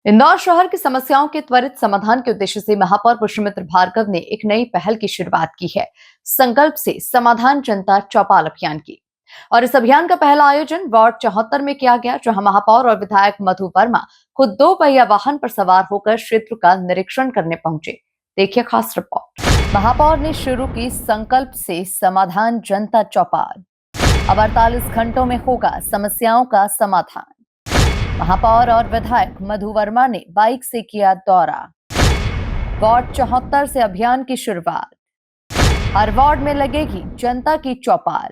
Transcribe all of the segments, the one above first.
इंदौर शहर की समस्याओं के त्वरित समाधान के उद्देश्य से महापौर पुष्यमित्र भार्गव ने एक नई पहल की शुरुआत की है। संकल्प से समाधान जनता चौपाल अभियान की। और इस अभियान का पहला आयोजन वार्ड 74 में किया गया, जहां महापौर और विधायक मधु वर्मा खुद 2 पहिया वाहन पर सवार होकर क्षेत्र का निरीक्षण करने पहुंचे। देखिए खास रिपोर्ट। महापौर ने शुरू की संकल्प से समाधान जनता चौपाल। अब 48 घंटों में होगा समस्याओं का समाधान। महापौर और विधायक मधु वर्मा ने बाइक से किया दौरा। वार्ड 74 से अभियान की शुरुआत। हर वार्ड में लगेगी जनता की चौपाल।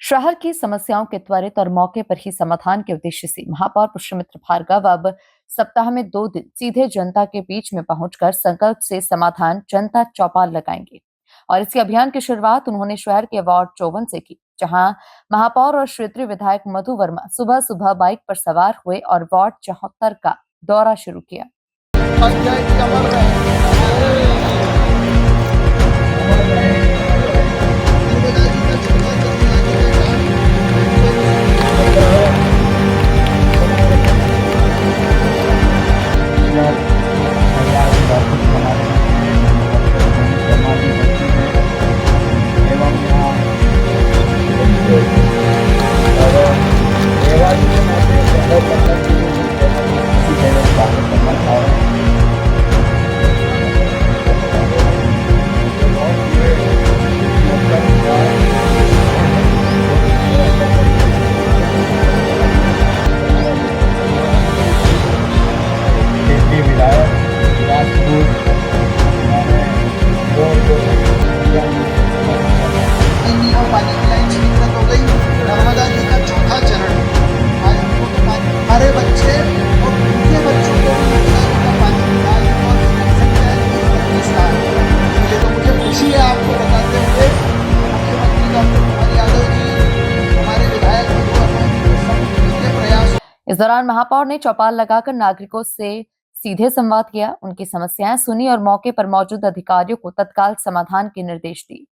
शहर की समस्याओं के त्वरित और मौके पर ही समाधान के उद्देश्य से महापौर पुष्यमित्र भार्गव अब सप्ताह में 2 दिन सीधे जनता के बीच में पहुंचकर संकल्प से समाधान जनता चौपाल लगाएंगे। और इसी अभियान की शुरुआत उन्होंने शहर के वार्ड 54 से की, जहां महापौर और क्षेत्रीय विधायक मधु वर्मा सुबह सुबह बाइक पर सवार हुए और वार्ड 74 का दौरा शुरू किया। पानी की लाइन से दिक्कत हो गई। नर्मदा जी का चौथा चरण, आज हमको तो हमारे बच्चे और उनके बच्चों को भी नर्मदा जी का पानी मिला है और सकता है 30-32 साल। ये तो मुझे खुशी है आपको बताते हुए, मुख्यमंत्री डॉक्टर कुमार यादव जी, हमारे विधायक मधु वर्मा जी के सब मिलकर प्रयास। इस दौरान महापौर ने चौपाल लगाकर नागरिकों से सीधे संवाद किया, उनकी समस्याएं सुनी और मौके पर मौजूद अधिकारियों को तत्काल समाधान के निर्देश दिए।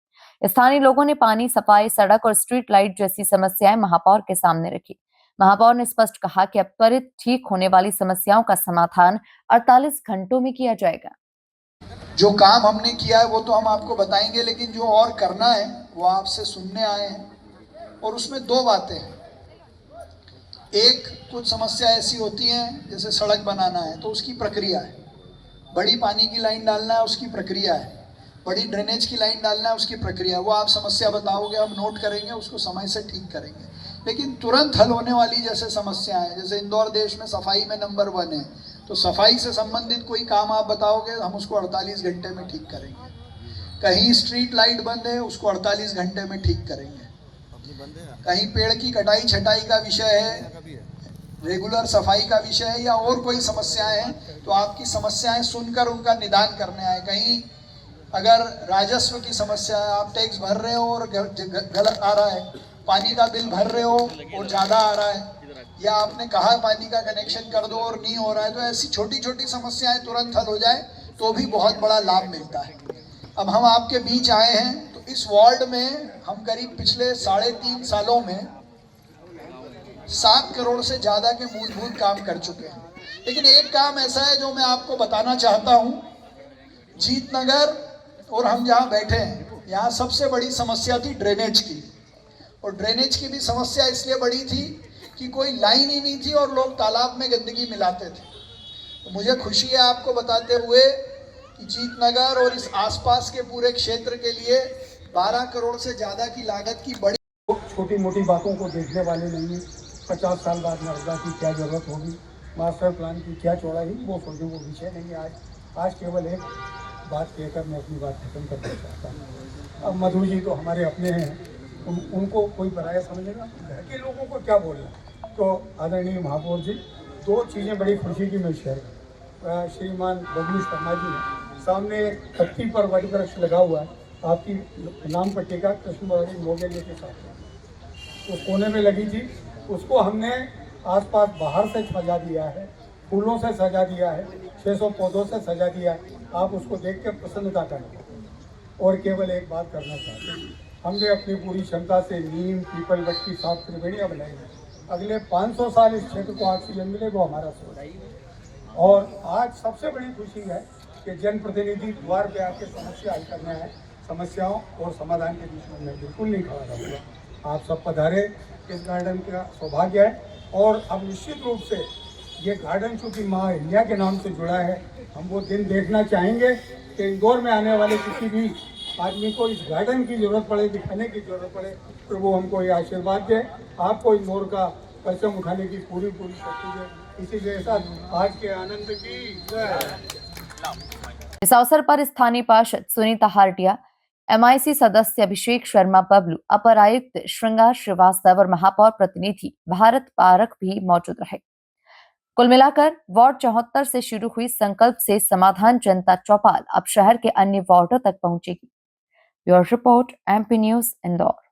स्थानीय लोगों ने पानी, सफाई, सड़क और स्ट्रीट लाइट जैसी समस्याएं महापौर के सामने रखी। महापौर ने स्पष्ट कहा कि अब त्वरित ठीक होने वाली समस्याओं का समाधान 48 घंटों में किया जाएगा। जो काम हमने किया है वो तो हम आपको बताएंगे, लेकिन जो और करना है वो आपसे सुनने आए हैं। और उसमें 2 बातें हैं। एक, कुछ समस्या ऐसी होती हैं जैसे सड़क बनाना है तो उसकी प्रक्रिया है, बड़ी पानी की लाइन डालना है उसकी प्रक्रिया है, बड़ी ड्रेनेज की लाइन डालना है उसकी प्रक्रिया। वो आप समस्या बताओगे, हम नोट करेंगे, उसको समय से ठीक करेंगे। लेकिन तुरंत हल होने वाली जैसे समस्याएं, जैसे इंदौर देश में सफाई में नंबर 1 है, तो सफाई से संबंधित कोई काम आप बताओगे, हम उसको 48 घंटे में ठीक करेंगे। कहीं स्ट्रीट लाइट बंद है, उसको 48 घंटे में ठीक करेंगे। कहीं पेड़ की कटाई छटाई का विषय है, रेगुलर सफाई का विषय है, या और कोई समस्याएं हैं, तो आपकी समस्याएं सुनकर उनका निदान करने आए। कहीं अगर राजस्व की समस्या है, आप टैक्स भर रहे हो और गलत आ रहा है, पानी का बिल भर रहे हो और ज़्यादा आ रहा है, या आपने कहा पानी का कनेक्शन कर दो और नहीं हो रहा है, तो ऐसी छोटी छोटी समस्याएं तुरंत हल हो जाए तो भी बहुत बड़ा लाभ मिलता है। अब हम आपके बीच आए हैं, तो इस वार्ड में हम करीब पिछले 3.5 सालों में 7 करोड़ से ज़्यादा के मूलभूत काम कर चुके हैं। लेकिन एक काम ऐसा है जो मैं आपको बताना चाहता हूँ। जीतनगर और हम जहाँ बैठे हैं, यहाँ सबसे बड़ी समस्या थी ड्रेनेज की। और ड्रेनेज की भी समस्या इसलिए बड़ी थी कि कोई लाइन ही नहीं थी और लोग तालाब में गंदगी मिलाते थे। तो मुझे खुशी है आपको बताते हुए कि जीतनगर और इस आसपास के पूरे क्षेत्र के लिए 12 करोड़ से ज़्यादा की लागत की बड़ी, छोटी मोटी बातों को देखने वाले नहीं है। 50 साल बाद नर्मदा की क्या जरूरत होगी, मास्टर प्लान की क्या चौड़ाई, वो सोचने वो विषय नहीं है। आज केवल एक बात कहकर मैं अपनी बात खत्म करना चाहता हूँ। अब मधु जी तो हमारे अपने हैं, उनको कोई पराया समझेगा, घर के लोगों को क्या बोलना। तो आदरणीय महापौर जी, 2 चीज़ें बड़ी खुशी की मैं शेयर करूँ। श्रीमान बबलू शर्मा जी ने सामने पत्ती पर वट वृक्ष लगा हुआ है, आपकी नाम पट्टिका कृष्ण मोगेलिया के साथ उस कोने में लगी थी, उसको हमने आसपास बाहर से सजा दिया है, फूलों से सजा दिया है, 600 पौधों से सजा दिया है। आप उसको देख के प्रसन्नता करें। और केवल एक बात करना चाहते हैं, हमने अपनी पूरी क्षमता से नीम, पीपल, वट की 7 त्रिवेणियाँ बनाई हैं। अगले 500 साल इस क्षेत्र को ऑक्सीजन मिले, वो हमारा सोच है। और आज सबसे बड़ी खुशी है कि जनप्रतिनिधि द्वार पे आके समस्या हल करना है। समस्याओं और समाधान के बीच में मैं बिल्कुल नहीं खड़ा रहूँगा। आप सब पधारे, इस गार्डन का सौभाग्य है। और अब निश्चित रूप से ये गार्डन चूँकि माँ अहिल्या के नाम से जुड़ा है, हम वो दिन देखना चाहेंगे कि इंदौर में आने वाले किसी भी आदमी को इस गार्डन की जरूरत पड़े, दिखाने की जरूरत पड़े, तो वो हमको ये आशीर्वाद दे। आपको इंदौर का परचम उठाने की पूरी शक्ति दे। इसी के साथ आज के आनंद की जय। इस अवसर पर स्थानीय पार्षद सुनीता हार्डिया, MIC सदस्य अभिषेक शर्मा बबलू, अपर आयुक्त श्रृंगार श्रीवास्तव और महापौर प्रतिनिधि भारत पारख भी मौजूद रहे। कुल मिलाकर वार्ड 74 से शुरू हुई संकल्प से समाधान जनता चौपाल अब शहर के अन्य वार्डों तक पहुंचेगी। Bureau report, MP news, Indore.